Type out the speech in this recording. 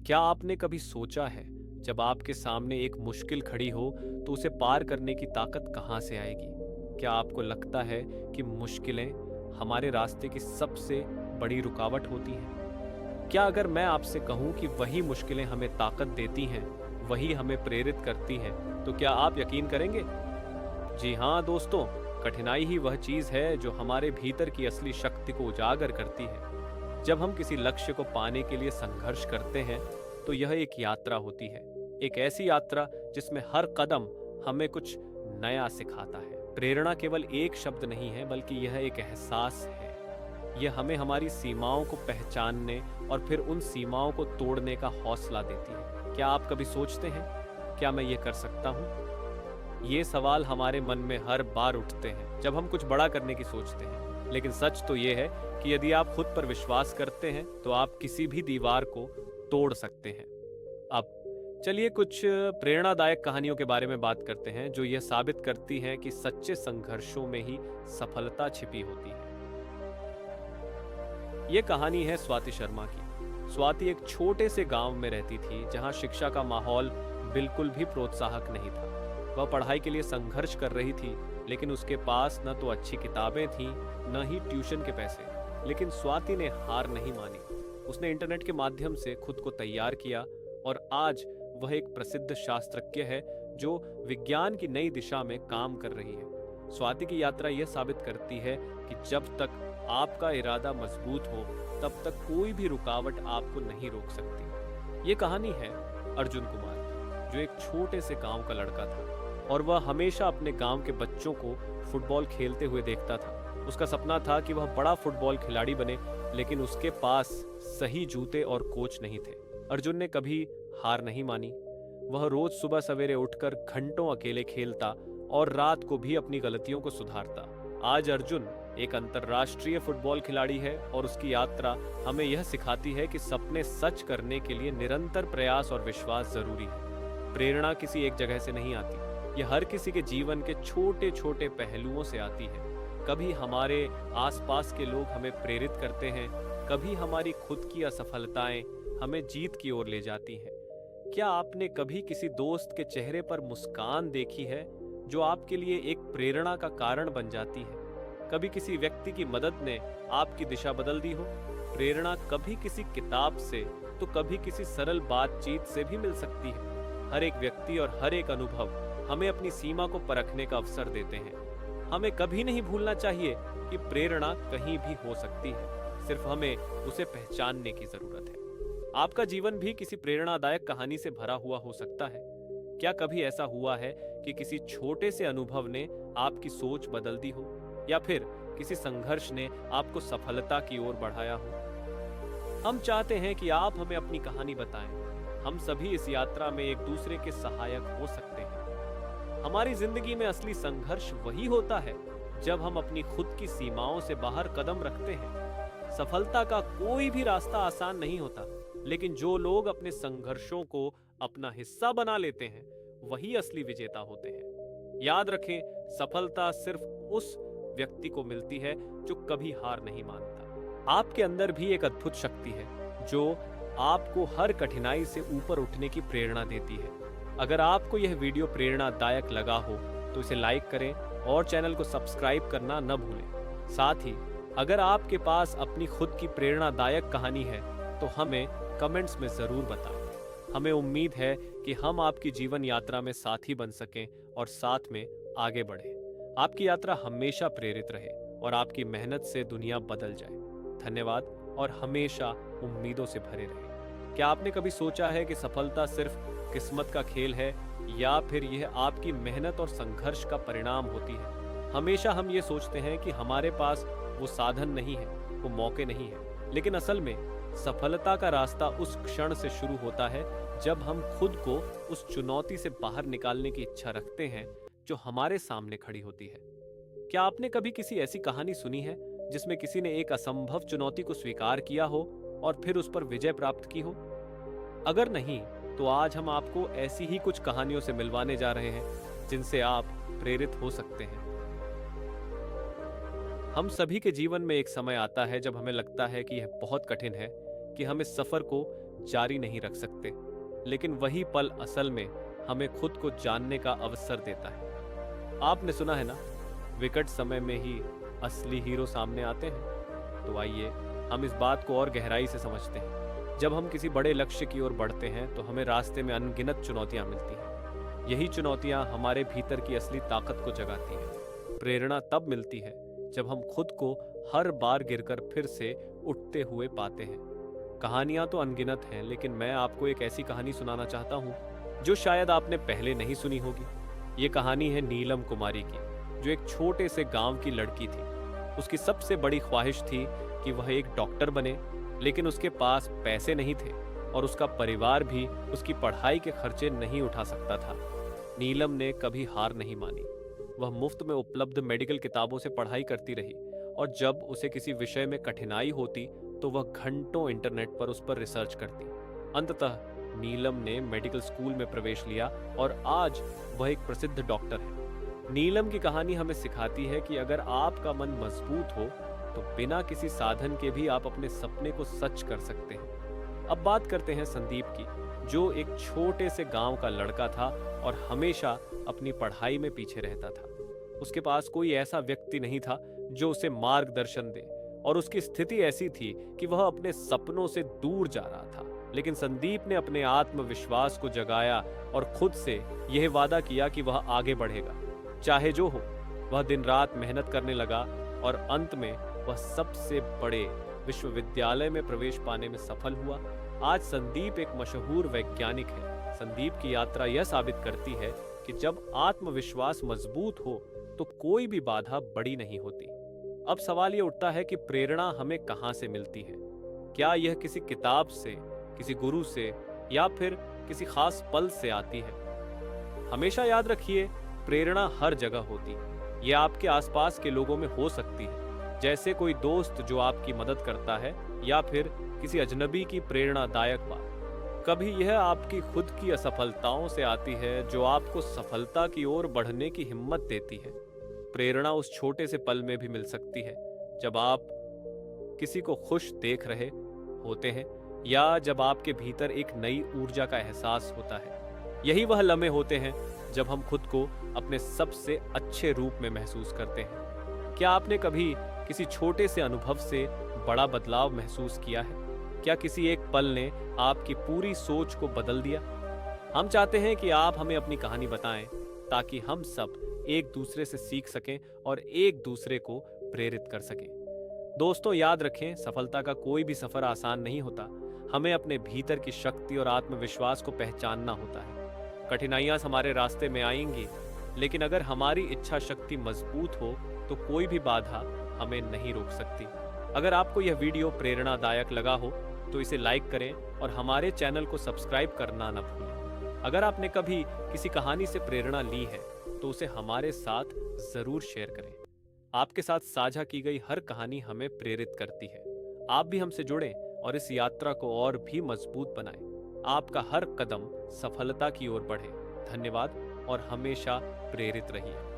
क्या आपने कभी सोचा है, जब आपके सामने एक मुश्किल खड़ी हो तो उसे पार करने की ताकत कहाँ से आएगी? क्या आपको लगता है कि मुश्किलें हमारे रास्ते की सबसे बड़ी रुकावट होती हैं? क्या अगर मैं आपसे कहूँ कि वही मुश्किलें हमें ताकत देती हैं, वही हमें प्रेरित करती हैं, तो क्या आप यकीन करेंगे? जी हाँ दोस्तों, कठिनाई ही वह चीज़ है जो हमारे भीतर की असली शक्ति को उजागर करती है। जब हम किसी लक्ष्य को पाने के लिए संघर्ष करते हैं, तो यह एक यात्रा होती है। एक ऐसी यात्रा जिसमें हर कदम हमें कुछ नया सिखाता है। प्रेरणा केवल एक शब्द नहीं है, बल्कि यह एक एहसास है। यह हमें हमारी सीमाओं को पहचानने और फिर उन सीमाओं को तोड़ने का हौसला देती है। क्या आप कभी सोचते हैं, क्या मैं ये कर सकता हूँ? ये सवाल हमारे मन में हर बार उठते हैं जब हम कुछ बड़ा करने की सोचते हैं। लेकिन सच तो ये है कि यदि आप खुद पर विश्वास करते हैं तो आप किसी भी दीवार को तोड़ सकते हैं। अब चलिए कुछ प्रेरणादायक कहानियों के बारे में बात करते हैं जो यह साबित करती हैं कि सच्चे संघर्षों में ही सफलता छिपी होती है। ये कहानी है स्वाति शर्मा की। स्वाति एक छोटे से गांव में रहती थी जहां शिक्षा का माहौल बिल्कुल भी प्रोत्साहक नहीं था। वह पढ़ाई के लिए संघर्ष कर रही थी, लेकिन उसके पास न तो अच्छी किताबें थीं, न ही ट्यूशन के पैसे। लेकिन स्वाति ने हार नहीं मानी। उसने इंटरनेट के माध्यम से खुद को तैयार किया और आज वह एक प्रसिद्ध शास्त्रज्ञ है जो विज्ञान की नई दिशा में काम कर रही है। स्वाति की यात्रा यह साबित करती है कि जब तक आपका इरादा मजबूत हो, तब तक कोई भी रुकावट आपको नहीं रोक सकती। ये कहानी है अर्जुन कुमार की, जो एक छोटे से गांव का लड़का था और वह हमेशा अपने गांव के बच्चों को फुटबॉल खेलते हुए देखता था। उसका सपना था कि वह बड़ा फुटबॉल खिलाड़ी बने, लेकिन उसके पास सही जूते और कोच नहीं थे। अर्जुन ने कभी हार नहीं मानी। वह रोज सुबह सवेरे उठकर घंटों अकेले खेलता और रात को भी अपनी गलतियों को सुधारता। आज अर्जुन एक अंतर्राष्ट्रीय फुटबॉल खिलाड़ी है और उसकी यात्रा हमें यह सिखाती है कि सपने सच करने के लिए निरंतर प्रयास और विश्वास जरूरी है। प्रेरणा किसी एक जगह से नहीं आती, यह हर किसी के जीवन के छोटे छोटे पहलुओं से आती है। कभी हमारे आसपास के लोग हमें प्रेरित करते हैं, कभी हमारी खुद की असफलताएं हमें जीत की ओर ले जाती हैं। क्या आपने कभी किसी दोस्त के चेहरे पर मुस्कान देखी है जो आपके लिए एक प्रेरणा का कारण बन जाती है? कभी किसी व्यक्ति की मदद ने आपकी दिशा बदल दी हो? प्रेरणा कभी किसी किताब से तो कभी किसी सरल बातचीत से भी मिल सकती है। हर एक व्यक्ति और हर एक अनुभव हमें अपनी सीमा को परखने का अवसर देते हैं। हमें कभी नहीं भूलना चाहिए कि प्रेरणा कहीं भी हो सकती है, सिर्फ हमें उसे पहचानने की जरूरत है। आपका जीवन भी किसी प्रेरणादायक कहानी से भरा हुआ हो सकता है। क्या कभी ऐसा हुआ है कि किसी छोटे से अनुभव ने आपकी सोच बदल दी हो, या फिर किसी संघर्ष ने आपको सफलता की ओर बढ़ाया हो? हम चाहते हैं कि आप हमें अपनी कहानी बताएं। हम सभी इस यात्रा में एक दूसरे के सहायक हो सकते हैं। हमारी जिंदगी में असली संघर्ष वही होता है जब हम अपनी खुद की सीमाओं से बाहर कदम रखते हैं। सफलता का कोई भी रास्ता आसान नहीं होता, लेकिन जो लोग अपने संघर्षों को अपना हिस्सा बना लेते हैं, वही असली विजेता होते हैं। याद रखें, सफलता सिर्फ उस व्यक्ति को मिलती है जो कभी हार नहीं मानता। आपके अंदर भी एक अद्भुत शक्ति है जो आपको हर कठिनाई से ऊपर उठने की प्रेरणा देती है। अगर आपको यह वीडियो प्रेरणादायक लगा हो तो इसे लाइक करें और चैनल को सब्सक्राइब करना न भूलें। साथ ही अगर आपके पास अपनी खुद की प्रेरणादायक कहानी है तो हमें कमेंट्स में जरूर बताएं। हमें उम्मीद है कि हम आपकी जीवन यात्रा में साथी बन सकें और साथ में आगे बढ़ें। आपकी यात्रा हमेशा प्रेरित रहे और आपकी मेहनत से दुनिया बदल जाए। धन्यवाद और हमेशा उम्मीदों से भरे रहे। क्या आपने कभी सोचा है कि सफलता सिर्फ किस्मत का खेल है, या फिर यह आपकी मेहनत और संघर्ष का परिणाम होती है? हमेशा हम ये सोचते हैं कि हमारे पास वो साधन नहीं है, वो मौके नहीं है, लेकिन असल में सफलता का रास्ता उस क्षण से शुरू होता है जब हम खुद को उस चुनौती से बाहर निकालने की इच्छा रखते हैं जो हमारे सामने खड़ी होती है। क्या आपने कभी किसी ऐसी कहानी सुनी है जिसमें किसी ने एक असंभव चुनौती को स्वीकार किया हो और फिर उस पर विजय प्राप्त की हो? अगर नहीं, तो आज हम आपको ऐसी ही कुछ कहानियों से मिलवाने जा रहे हैं जिनसे आप प्रेरित हो सकते हैं। हम सभी के जीवन में एक समय आता है जब हमें लगता है कि यह बहुत कठिन है, कि हम इस सफर को जारी नहीं रख सकते, लेकिन वही पल असल में हमें खुद को जानने का अवसर देता है। आपने सुना है ना, विकट समय में ही असली हीरो सामने आते हैं। तो आइए हम इस बात को और गहराई से समझते हैं। जब हम किसी बड़े लक्ष्य की ओर बढ़ते हैं तो हमें रास्ते में अनगिनत चुनौतियां मिलती हैं। यही चुनौतियां हमारे भीतर की असली ताकत को जगाती हैं। प्रेरणा तब मिलती है जब हम खुद को हर बार गिरकर फिर से उठते हुए पाते हैं। कहानियां तो अनगिनत हैं, लेकिन मैं आपको एक ऐसी कहानी सुनाना चाहता हूं जो शायद आपने पहले नहीं सुनी होगी। ये कहानी है नीलम कुमारी की, जो एक छोटे से गांव की लड़की थी। उसकी सबसे बड़ी ख्वाहिश थी कि वह एक डॉक्टर बने, लेकिन उसके पास पैसे नहीं थे और उसका परिवार भी उसकी पढ़ाई के खर्चे नहीं उठा सकता था। नीलम ने कभी हार नहीं मानी। वह मुफ्त में उपलब्ध मेडिकल किताबों से पढ़ाई करती रही और जब उसे किसी विषय में कठिनाई होती तो वह घंटों इंटरनेट पर उस पर रिसर्च करती। अंततः नीलम ने मेडिकल स्कूल में प्रवेश लिया और आज वह एक प्रसिद्ध डॉक्टर है। नीलम की कहानी हमें सिखाती है कि अगर आपका मन मजबूत हो तो बिना किसी साधन के भी आप अपने सपने को सच कर सकते हैं। अब बात करते हैं संदीप की, जो एक छोटे से गांव का लड़का था और हमेशा अपनी पढ़ाई में पीछे रहता था। उसके पास कोई ऐसा व्यक्ति नहीं था जो उसे मार्गदर्शन दे और उसकी स्थिति ऐसी थी कि वह अपने सपनों से दूर जा रहा था। लेकिन संदीप ने अपने आत्मविश्वास को जगाया और खुद से यह वादा किया कि वह आगे बढ़ेगा, चाहे जो हो। वह दिन रात मेहनत करने लगा और अंत में वह सबसे बड़े विश्वविद्यालय में प्रवेश पाने में सफल हुआ। आज संदीप एक मशहूर वैज्ञानिक है। संदीप की यात्रा यह साबित करती है कि जब आत्मविश्वास मजबूत हो तो कोई भी बाधा बड़ी नहीं होती। अब सवाल यह उठता है कि प्रेरणा हमें कहां से मिलती है? क्या यह किसी किताब से, किसी गुरु से या फिर किसी खास पल से आती है? हमेशा याद रखिए, प्रेरणा हर जगह होती है। यह आपके आसपास के लोगों में हो सकती है, जैसे कोई दोस्त जो आपकी मदद करता है या फिर किसी अजनबी की प्रेरणादायक बात। कभी यह आपकी खुद की असफलताओं से आती है जो आपको सफलता की ओर बढ़ने की हिम्मत देती है। प्रेरणा उस छोटे से पल में भी मिल सकती है जब आप किसी को खुश देख रहे होते हैं या जब आपके भीतर एक नई ऊर्जा का एहसास होता है। यही वह लम्हे होते हैं जब हम खुद को अपने सबसे अच्छे रूप में महसूस करते हैं। क्या आपने कभी किसी छोटे से अनुभव से बड़ा बदलाव महसूस किया है? क्या किसी एक पल ने आपकी पूरी सोच को बदल दिया? हम चाहते हैं कि आप हमें अपनी कहानी बताएं ताकि हम सब एक दूसरे से सीख सकें और एक दूसरे को प्रेरित कर सकें। दोस्तों, याद रखें, सफलता का कोई भी सफर आसान नहीं होता। हमें अपने भीतर की शक्ति और आत्मविश्वास को पहचानना होता है। कठिनाइयां हमारे रास्ते में आएंगी, लेकिन अगर हमारी इच्छा शक्ति मजबूत हो तो कोई भी बाधा हमें नहीं रोक सकती। अगर आपको यह वीडियो प्रेरणादायक लगा हो तो इसे लाइक करें और हमारे चैनल को सब्सक्राइब करना न भूलें। अगर आपने कभी किसी कहानी से प्रेरणा ली है तो उसे हमारे साथ जरूर शेयर करें। आपके साथ साझा की गई हर कहानी हमें प्रेरित करती है। आप भी हमसे जुड़ें और इस यात्रा को और भी मजबूत बनाएं। आपका हर कदम सफलता की ओर बढ़े। धन्यवाद और हमेशा प्रेरित रहिए।